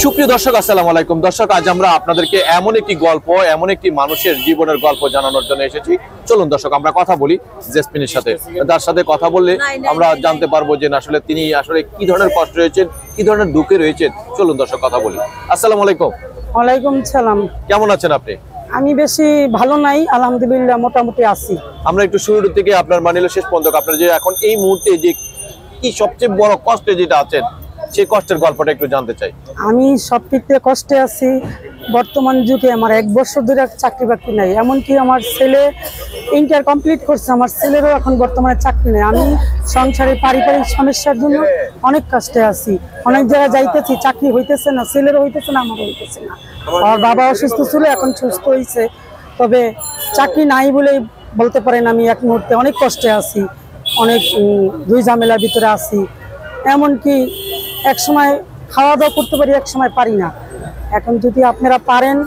সুপ্রিয় দর্শক, আসসালামু আলাইকুম। দর্শক, আজ আমরা আপনাদেরকে এমন একটি গল্প, এমন একটি মানুষের জীবনের গল্প জানানোর জন্য এসেছি। চলুন দর্শক, আমরা কথা বলি জেসমিনের সাথে। তার সাথে কথা বললে আমরা জানতে পারবো যে আসলে তিনি আসলে কি ধরনের কষ্ট রয়েছেন, কি ধরনের দুঃখে রয়েছেন। চলুন দর্শক, কথা বলি। আসসালামু আলাইকুম। ওয়ালাইকুম সালাম। কেমন আছেন আপনি? আমি বেশি ভালো নাই, আলহামদুলিল্লাহ মোটামুটি আছি। আমরা একটু শুরু থেকে আপনার শেষ পর্যন্ত আপনার যে এখন এই মুহূর্তে যে কি সবচেয়ে বড় কষ্টে যেটা আছেন, সেই কষ্টের গল্পটা একটু জানতে চাই। আমি সব দিক থেকে কষ্টে আছি। বর্তমান যুগে আমার 1 বছর ধরে চাকরি বাকরি নাই, এমনকি আমার ছেলে ইন্টার কমপ্লিট করছে, আমার ছেলেরও এখন বর্তমানে চাকরি নেই। আমি সংসারে পারিবারিক সমস্যার জন্য অনেক কষ্টে আছি। অনেক জায়গায় যাইতেছি, চাকরি হইতেছে না, ছেলেরও হইতেছে না, আমারও হইতেছে না। আমার বাবা অসুস্থ ছিল, এখন সুস্থ হয়েছে, তবে চাকরি নাই বলে বলতে পারেন আমি এক মুহূর্তে অনেক কষ্টে আছি, অনেক দুই ঝামেলার ভিতরে আছি। এমনকি এক সময় খাওয়া দাওয়া করতে পারি, এক সময় পারি না। এখন যদি আপনারা পারেন,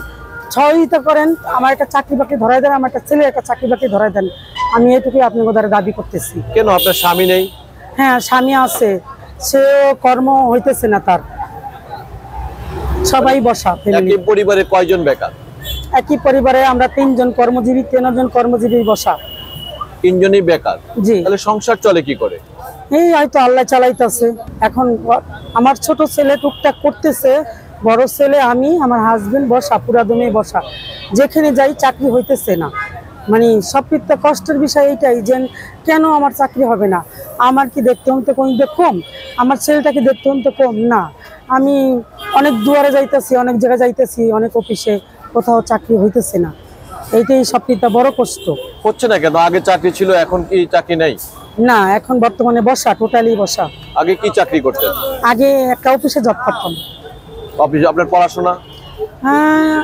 সহযোগিতা করেন, আমার একটা চাকরি বাকরি ধরাই দেন, আমার একটা ছেলে একটা চাকরি বাকরি ধরাই দেন, আমি এটুকুই আপনাদের দ্বারা দাবি করতেছি। কেন আপনার স্বামী নেই? হ্যাঁ, স্বামী আছে, সেও কর্ম হইতেছে না তার। সবাই বসা ফ্যামিলি। একই পরিবারে কয়জন বেকার? একই পরিবারে আমরা 3 জন কর্মজীবী, 3 জন কর্মজীবী বসা। 3 জনই বেকার। জি। তাহলে সংসার চলে কি করে? এই হয়তো আল্লাহ চালাইতেছে। এখন আমার ছোট ছেলে টুকটাক করতেছে, বড় ছেলে আমি, আমার হাজবেন্ড বসা, পুরা দমে বসা। যেখানে যাই চাকরি হইতেছে না। মানে সবকিছু কষ্টের বিষয় এইটাই যে কেন আমার চাকরি হবে না। আমার কি দেখতে হতে কোন কম? আমার ছেলেটাকে দেখতে হতে কম না। আমি অনেক দুয়ারে যাইতেছি, অনেক জায়গায় যাইতেছি, অনেক অফিসে, কোথাও চাকরি হইতেছে না। এইটাই সবকিছু বড় কষ্ট। হচ্ছে না কেন? আগে চাকরি ছিল, এখন কি চাকরি নাই? না, এখন বর্তমানে বসা, টোটালি বসা। আগে কি চাকরি করতেন? আগে একটা অফিসে জব করতাম। অফিসে? আপনার পড়াশোনা? হ্যাঁ,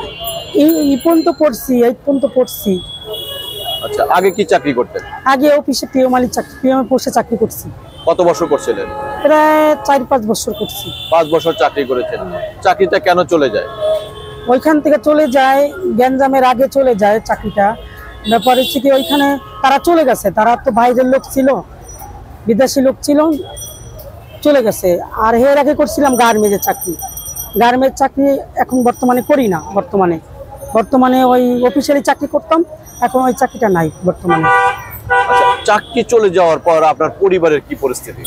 এই পর্যন্ত পড়ছি, 8 পর্যন্ত পড়ছি। আচ্ছা, আগে কি চাকরি করতেন? আগে অফিসে পিও মালিক চাকরি, পিও পোস্টে চাকরি করছি। কত বছর করছিলেন? প্রায় 4-5 বছর করছি। 5 বছর চাকরি করেছেন। চাকরিটা কেন চলে যায়? ওইখান থেকে চলে যায়, গ্যাঞ্জামের আগে চলে যায় চাকরিটা। ব্যাপার হচ্ছে কি, ওইখানে তারা চলে গেছে, তারা তো বাইরের লোক ছিল, বিদেশি লোক ছিল, চলে গেছে। আর এর আগে করছিলাম গার্মেন্টের চাকরি। গার্মেন্টের চাকরি এখন বর্তমানে করি না। বর্তমানে ওই অফিসিয়ালি চাকরি করতাম, এখন ওই চাকরিটা নাই বর্তমানে। আচ্ছা, চাকরি চলে যাওয়ার পর আপনার পরিবারের কি পরিস্থিতি?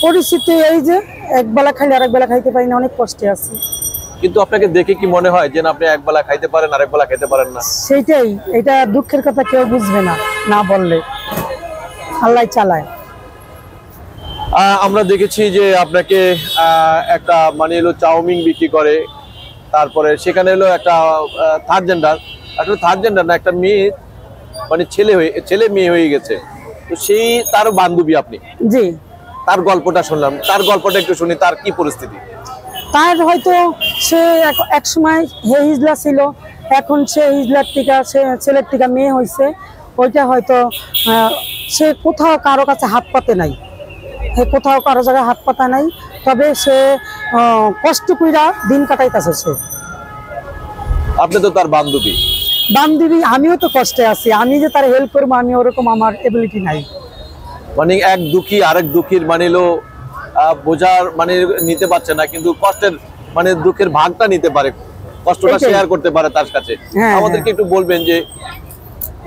পরিস্থিতি এই যে একবেলা খাইলে আরেক বেলা খাইতে পারি না, অনেক কষ্টে আছি। কিন্তু আপনাকে দেখে কি মনে হয় যে আপনি একবেলা খাইতে পারেন, আরেক বেলা খেতে পারেন না? সেইটাই, এটা দুঃখের কথা, কেউ বুঝবে না, না বললে। আল্লাহ চালায়। আমরা দেখেছি যে আপনাকে একটা চাউমিন বিক্রি করে, তারপরে সেখানে একটা থার্ড জেন্ডার, আসলে থার্ড জেন্ডার না, একটা মেয়ে, ছেলে মেয়ে হয়ে গেছে, তো সেই তার বান্ধবী আপনি। জি। তার গল্পটা শুনলাম, তার গল্পটা একটু শুনি। তার কি পরিস্থিতি? তার হয়তো সে এক সময় হিজলা ছিল, এখন সে হিজলার টিকা, সে ছেলের টিকা মেয়ে হয়েছে। ওইটা হয়তো সে কোথাও কারো কাছে হাত পাতে নাই, কোথাও কারো জায়গায় হাত পাতা নাই, তবে সে কষ্ট কইরা দিন কাটাইতেছে। সে আপনি তো তার বান্ধবী। আমিও তো কষ্টে আছি, আমি যে তার হেল্প করবো, আমি ওরকম আমার এবিলিটি নাই। এক দুঃখী আরেক দুঃখীর বোঝার নিতে পারছে না, কিন্তু কষ্টের দুঃখের ভাগটা নিতে পারে, কষ্টটা শেয়ার করতে পারে তার কাছে। আমাদেরকে একটু বলবেন যে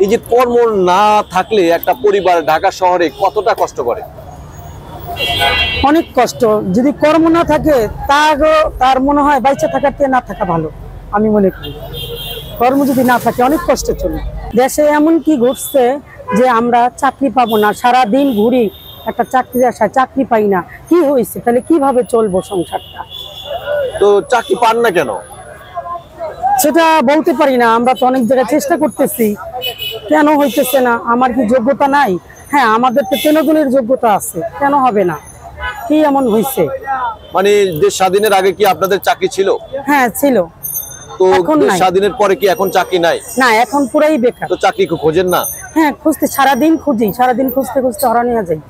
এই যে কর্ম না থাকলে একটা পরিবার ঢাকা শহরে কতটা কষ্ট করে? অনেক কষ্ট। যদি কর্ম না থাকে, তার মনে হয় বাইচে থাকার থেকে না থাকা ভালো, আমি মনে করি। কর্ম যদি না থাকে অনেক কষ্ট চলে। দেশে এমন কি ঘটছে যে আমরা চাকরি পাবো না, সারা দিন ঘুরি, একটা চাকরি আসায় চাকরি পাই না। কি হয়েছে তাহলে? কিভাবে চলবো সংসারটা? তো চাকরি পান না কেন সেটা বলতে পারি না। আমরা তো অনেক জায়গায় চেষ্টা করতেছি, কেন হইতেছে না? আমার কি যোগ্যতা নাই? হ্যাঁ, আমাদের তো 3 জনের যোগ্যতা আছে, কেন হবে না? কি এমন হয়েছে? দেশ স্বাধীনের আগে কি আপনাদের চাকরি ছিল? হ্যাঁ, ছিল। তো দেশ স্বাধীনের পরে কি এখন চাকরি নাই? না, এখন পুরাই বেকার। তো চাকরি খোঁজেন না? হ্যাঁ, খুঁজতে সারাদিন খুঁজি, সারাদিন খুঁজতে খুঁজতে হরানিয়া যাই।